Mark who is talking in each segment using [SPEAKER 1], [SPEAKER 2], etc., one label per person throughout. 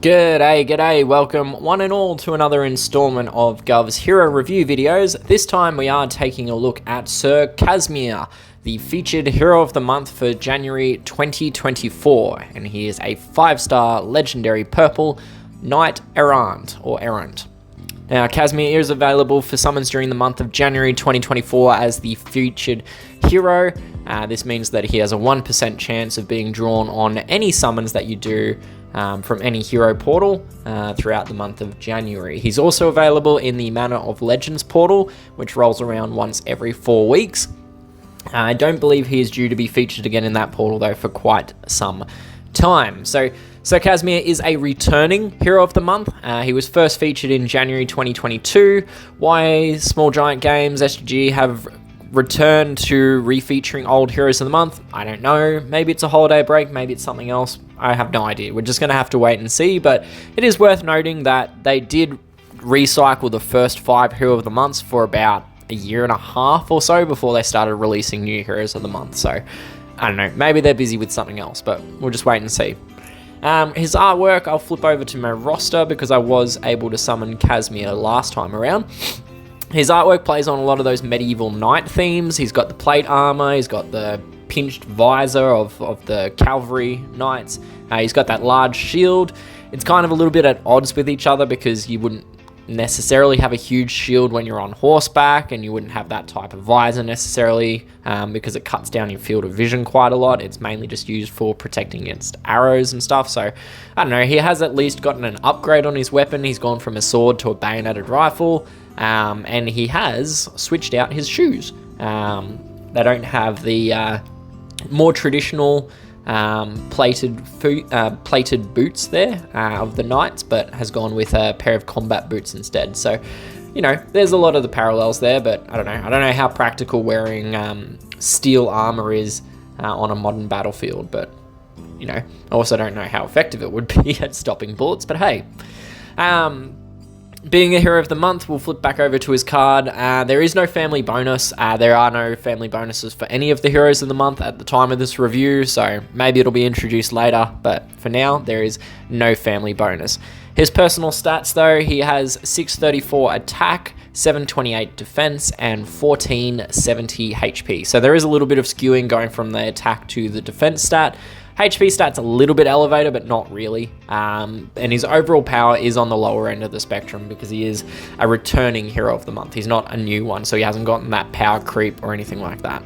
[SPEAKER 1] G'day, welcome one and all to another installment of Guvs Hero Review videos. This time we are taking a look at Sir Casmir, the featured Hero of the Month for January 2024, and he is a 5-star legendary purple Knight Errant, or Errant. Now, Casmir is available for summons during the month of January 2024 as the featured hero. This means that he has a 1% chance of being drawn on any summons that you do from any hero portal throughout the month of January. He's also available in the Manor of Legends portal, which rolls around once every 4 weeks. I don't believe he is due to be featured again in that portal, though, for quite some time. So Casmir is a returning Hero of the Month. He was first featured in January 2022. Why Small Giant Games, SG, have returned to refeaturing old Heroes of the Month, I don't know. Maybe it's a holiday break, maybe it's something else. I have no idea. We're just going to have to wait and see, but it is worth noting that they did recycle the first 5 Hero of the Months for about a year and a half or so before they started releasing new Heroes of the Month. So, I don't know. Maybe they're busy with something else, but we'll just wait and see. His artwork, I'll flip over to my roster because I was able to summon Casmir last time around. His artwork plays on a lot of those medieval knight themes. He's got the plate armor, he's got the pinched visor of the cavalry knights. He's got that large shield. It's kind of a little bit at odds with each other because you wouldn't necessarily have a huge shield when you're on horseback, and you wouldn't have that type of visor necessarily because it cuts down your field of vision quite a lot. It's mainly just used for protecting against arrows and stuff. So, I don't know, he has at least gotten an upgrade on his weapon. He's gone from a sword to a bayoneted rifle. And he has switched out his shoes. They don't have the more traditional plated boots there of the knights, but has gone with a pair of combat boots instead. So, you know, there's a lot of the parallels there, but I don't know how practical wearing steel armor is on a modern battlefield, but, you know, I also don't know how effective it would be at stopping bullets, but hey. Being a Hero of the Month, we'll flip back over to his card. There is no family bonus. There are no family bonuses for any of the Heroes of the Month at the time of this review, so maybe it'll be introduced later, but for now, there is no family bonus. His personal stats, though, he has 634 attack, 728 defense, and 1470 HP. So there is a little bit of skewing going from the attack to the defense stat. HP stat's a little bit elevated, but not really. And his overall power is on the lower end of the spectrum because he is a returning Hero of the Month. He's not a new one, so he hasn't gotten that power creep or anything like that.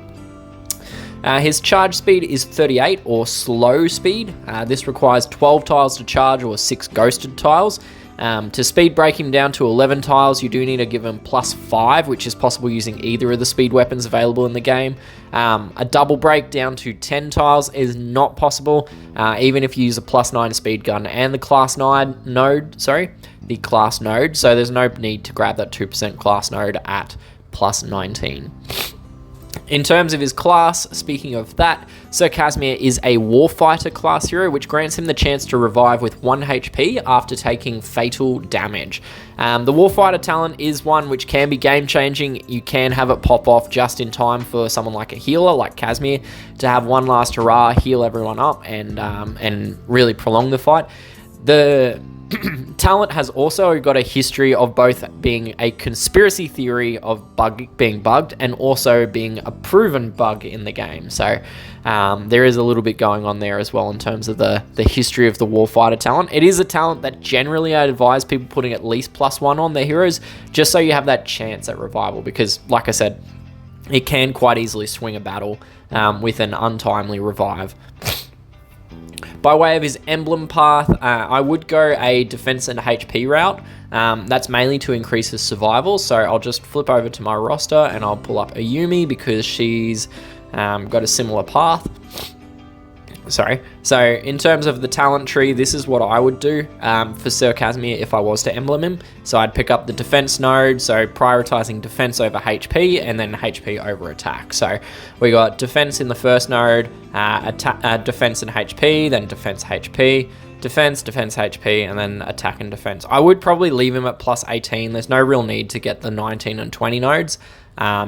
[SPEAKER 1] His charge speed is 38, or slow speed. This requires 12 tiles to charge or 6 ghosted tiles. To speed break him down to 11 tiles, you do need to give him +5, which is possible using either of the speed weapons available in the game. A double break down to 10 tiles is not possible, even if you use a +9 speed gun and the class node, so there's no need to grab that 2% class node at +19. In terms of his class, speaking of that, Sir Casmir is a Warfighter class hero, which grants him the chance to revive with 1 HP after taking fatal damage. The Warfighter talent is one which can be game-changing. You can have it pop off just in time for someone like a healer, like Casmir, to have one last hurrah, heal everyone up, and really prolong the fight. The talent has also got a history of both being a conspiracy theory of being bugged and also being a proven bug in the game. So there is a little bit going on there as well in terms of the history of the Warfighter talent. It is a talent that generally I advise people putting at least +1 on their heroes, just so you have that chance at revival, because like I said, it can quite easily swing a battle with an untimely revive. By way of his emblem path, I would go a defense and HP route. That's mainly to increase his survival, so I'll just flip over to my roster and I'll pull up Ayumi because she's got a similar path. So in terms of the talent tree, this is what I would do for Sir Casmir if I was to emblem him. So I'd pick up the defense node, so prioritizing defense over HP and then HP over attack. So we got defense in the first node, defense and HP, then defense HP, defense, HP, and then attack and defense. I would probably leave him at +18. There's no real need to get the 19 and 20 nodes,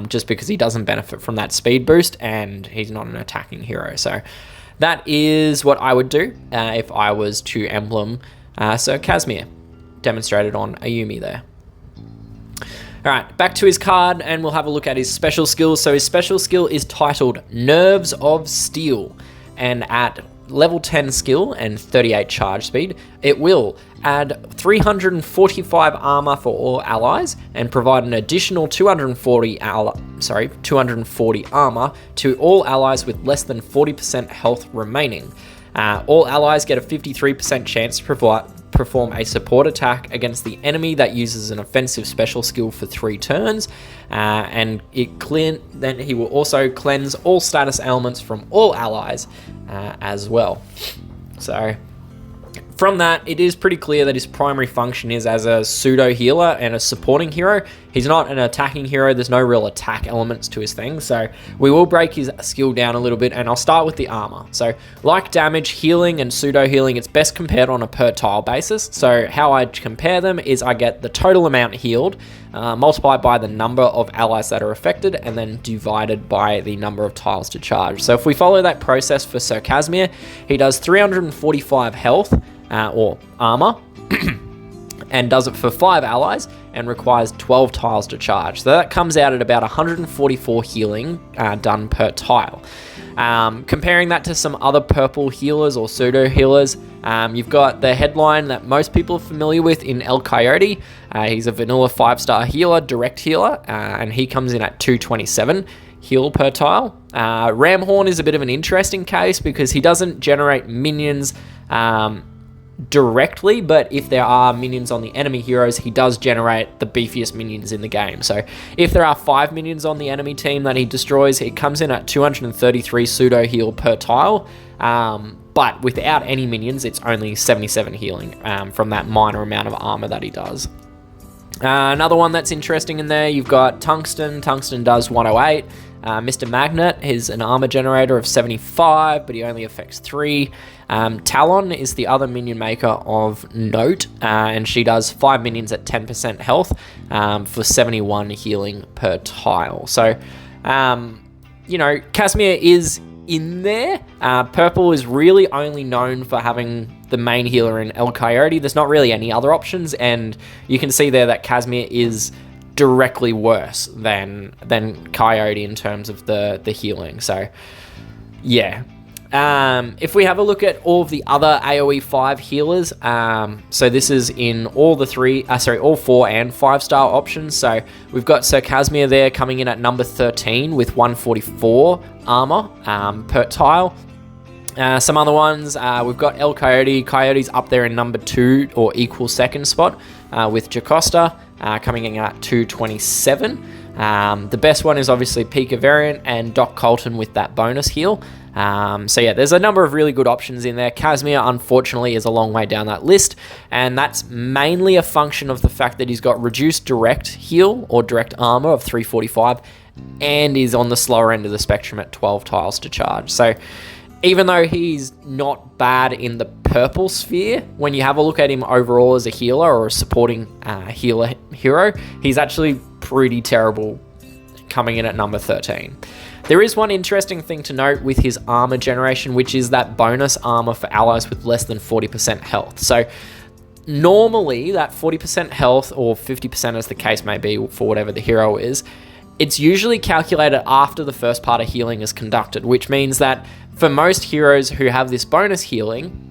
[SPEAKER 1] just because he doesn't benefit from that speed boost and he's not an attacking hero. So that is what I would do if I was to emblem Sir Casmir, demonstrated on Ayumi there. Alright, back to his card, and we'll have a look at his special skills. So his special skill is titled Nerves of Steel, and at level 10 skill and 38 charge speed, it will add 345 armor for all allies and provide an additional 240 armor to all allies with less than 40% health remaining. All allies get a 53% chance to perform a support attack against the enemy that uses an offensive special skill for 3 turns, and then he will also cleanse all status ailments from all allies as well. So from that, it is pretty clear that his primary function is as a pseudo-healer and a supporting hero. He's not an attacking hero. There's no real attack elements to his thing. So we will break his skill down a little bit, and I'll start with the armor. So like damage, healing, and pseudo-healing, it's best compared on a per tile basis. So how I compare them is I get the total amount healed, multiplied by the number of allies that are affected, and then divided by the number of tiles to charge. So if we follow that process for Sir Casmir, he does 345 health, or armor, and does it for 5 allies and requires 12 tiles to charge. So that comes out at about 144 healing done per tile. Comparing that to some other purple healers or pseudo healers, you've got the headline that most people are familiar with in El Coyote. He's a vanilla 5-star healer, direct healer, and he comes in at 227 heal per tile. Ramhorn is a bit of an interesting case because he doesn't generate minions directly, but if there are minions on the enemy heroes, he does generate the beefiest minions in the game. So if there are 5 minions on the enemy team that he destroys, it comes in at 233 pseudo heal per tile, but without any minions, it's only 77 healing from that minor amount of armor that he does. Another one that's interesting in there, you've got Tungsten. Tungsten does 108. Mr. Magnet is an armor generator of 75, but he only affects 3. Talon is the other minion maker of note, and she does 5 minions at 10% health for 71 healing per tile. So, Casmir is in there. Purple is really only known for having the main healer in El Coyote. There's not really any other options, and you can see there that Casmir is directly worse than Coyote in terms of the healing. So yeah, if we have a look at all of the other AoE 5 healers, so this is in all 4 and 5-star options. So we've got Sir Casmir there coming in at number 13 with 144 armor per tile. Some other ones, we've got El Coyote. Coyote's up there in number 2 or equal second spot with Jocasta coming in at 227. The best one is obviously Pika Variant and Doc Colton with that bonus heal. So yeah, there's a number of really good options in there. Casmir, unfortunately, is a long way down that list, and that's mainly a function of the fact that he's got reduced direct heal or direct armor of 345 and is on the slower end of the spectrum at 12 tiles to charge. So even though he's not bad in the purple sphere, when you have a look at him overall as a healer or a supporting healer hero, he's actually pretty terrible coming in at number 13. There is one interesting thing to note with his armor generation, which is that bonus armor for allies with less than 40% health. So normally that 40% health, or 50% as the case may be for whatever the hero is, it's usually calculated after the first part of healing is conducted, which means that for most heroes who have this bonus healing,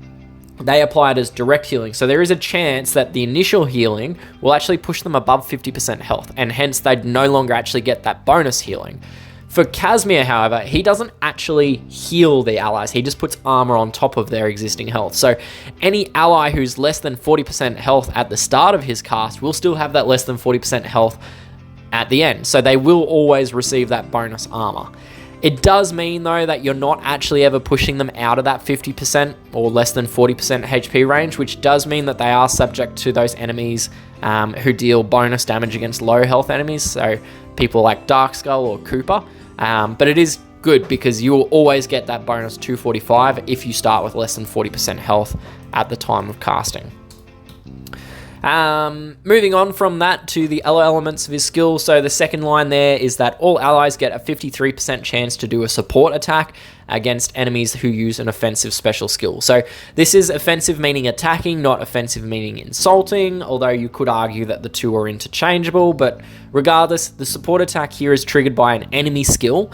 [SPEAKER 1] they apply it as direct healing. So there is a chance that the initial healing will actually push them above 50% health, and hence they'd no longer actually get that bonus healing. For Casmir, however, he doesn't actually heal the allies. He just puts armor on top of their existing health. So any ally who's less than 40% health at the start of his cast will still have that less than 40% health at the end. So they will always receive that bonus armor. It does mean, though, that you're not actually ever pushing them out of that 50% or less than 40% HP range, which does mean that they are subject to those enemies who deal bonus damage against low health enemies, so people like Darkskull or Cooper. But it is good because you will always get that bonus 245 if you start with less than 40% health at the time of casting. Moving on from that to the other elements of his skill. So the second line there is that all allies get a 53% chance to do a support attack against enemies who use an offensive special skill. So this is offensive meaning attacking, not offensive meaning insulting, although you could argue that the two are interchangeable, but regardless, the support attack here is triggered by an enemy skill,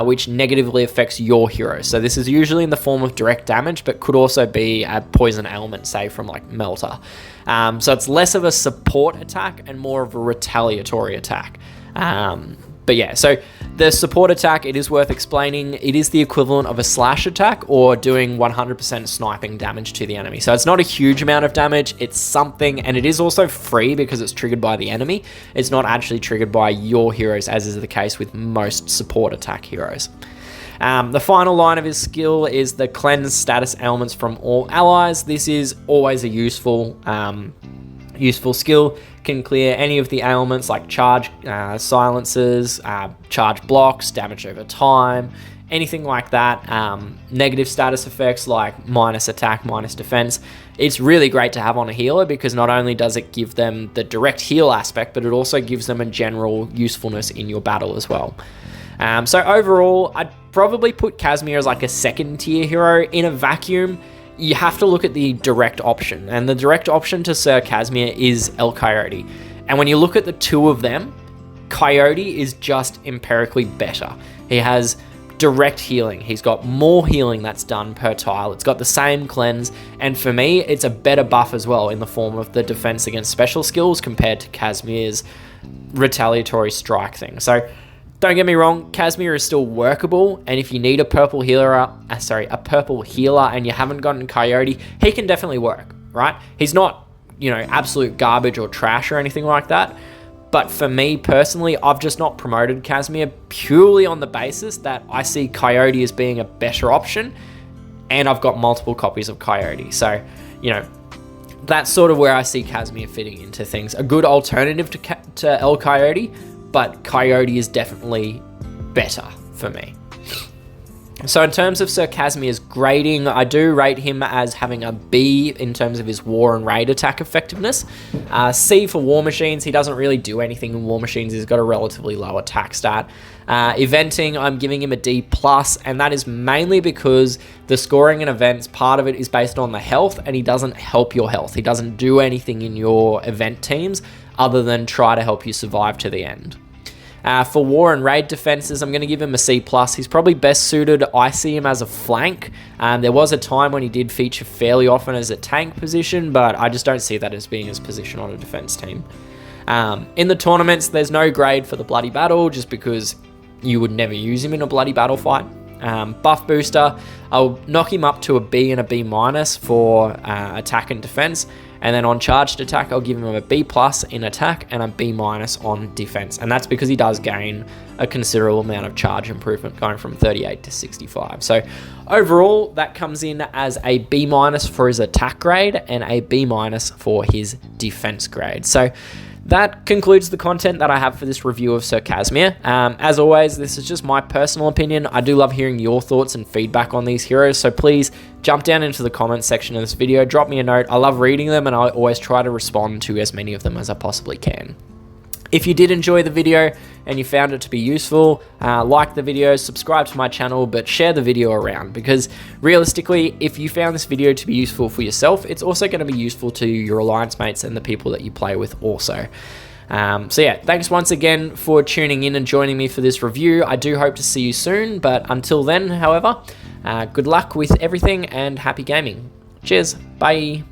[SPEAKER 1] which negatively affects your hero. So this is usually in the form of direct damage, but could also be a poison ailment, say from like Melter. So it's less of a support attack and more of a retaliatory attack. But yeah, so the support attack, it is worth explaining. It is the equivalent of a slash attack or doing 100% sniping damage to the enemy. So it's not a huge amount of damage. It's something, and it is also free because it's triggered by the enemy. It's not actually triggered by your heroes, as is the case with most support attack heroes. The final line of his skill is the cleanse status ailments from all allies. This is always a useful skill. Can clear any of the ailments like charge silences, charge blocks, damage over time, anything like that. Negative status effects like minus attack, minus defense. It's really great to have on a healer because not only does it give them the direct heal aspect, but it also gives them a general usefulness in your battle as well. So overall, I'd probably put Casmir as like a second tier hero. In a vacuum, you have to look at the direct option, and the direct option to Sir Casmir is El Coyote. And when you look at the two of them, Coyote is just empirically better. He has direct healing. He's got more healing that's done per tile. It's got the same cleanse, and for me, it's a better buff as well in the form of the defense against special skills compared to Casmir's retaliatory strike thing. So don't get me wrong, Casmir is still workable, and if you need a purple healer and you haven't gotten Coyote, he can definitely work, right? He's not, absolute garbage or trash or anything like that. But for me personally, I've just not promoted Casmir purely on the basis that I see Coyote as being a better option, and I've got multiple copies of Coyote. So, that's sort of where I see Casmir fitting into things. A good alternative to El Coyote, but Coyote is definitely better for me. So in terms of Sir Casmir's grading, I do rate him as having a B in terms of his war and raid attack effectiveness. C for war machines. He doesn't really do anything in war machines. He's got a relatively low attack stat. Eventing, I'm giving him a D+, and that is mainly because the scoring in events, part of it is based on the health, and he doesn't help your health. He doesn't do anything in your event teams other than try to help you survive to the end. For war and raid defenses, I'm going to give him a C+. He's probably best suited, I see him as a flank. There was a time when he did feature fairly often as a tank position, but I just don't see that as being his position on a defense team. In the tournaments, there's no grade for the bloody battle, just because you would never use him in a bloody battle fight. Buff booster, I'll knock him up to a B and a B- for attack and defense. And then on charged attack, I'll give him a B+ in attack and a B- on defense. And that's because he does gain a considerable amount of charge improvement, going from 38 to 65. So overall, that comes in as a B- for his attack grade and a B- for his defense grade. So that concludes the content that I have for this review of Sir Casmir. As always, this is just my personal opinion. I do love hearing your thoughts and feedback on these heroes, so please jump down into the comments section of this video, drop me a note. I love reading them, and I always try to respond to as many of them as I possibly can. If you did enjoy the video and you found it to be useful, like the video, subscribe to my channel, but share the video around, because realistically, if you found this video to be useful for yourself, it's also going to be useful to your alliance mates and the people that you play with also. So yeah, thanks once again for tuning in and joining me for this review. I do hope to see you soon, but until then, however, good luck with everything and happy gaming. Cheers, bye.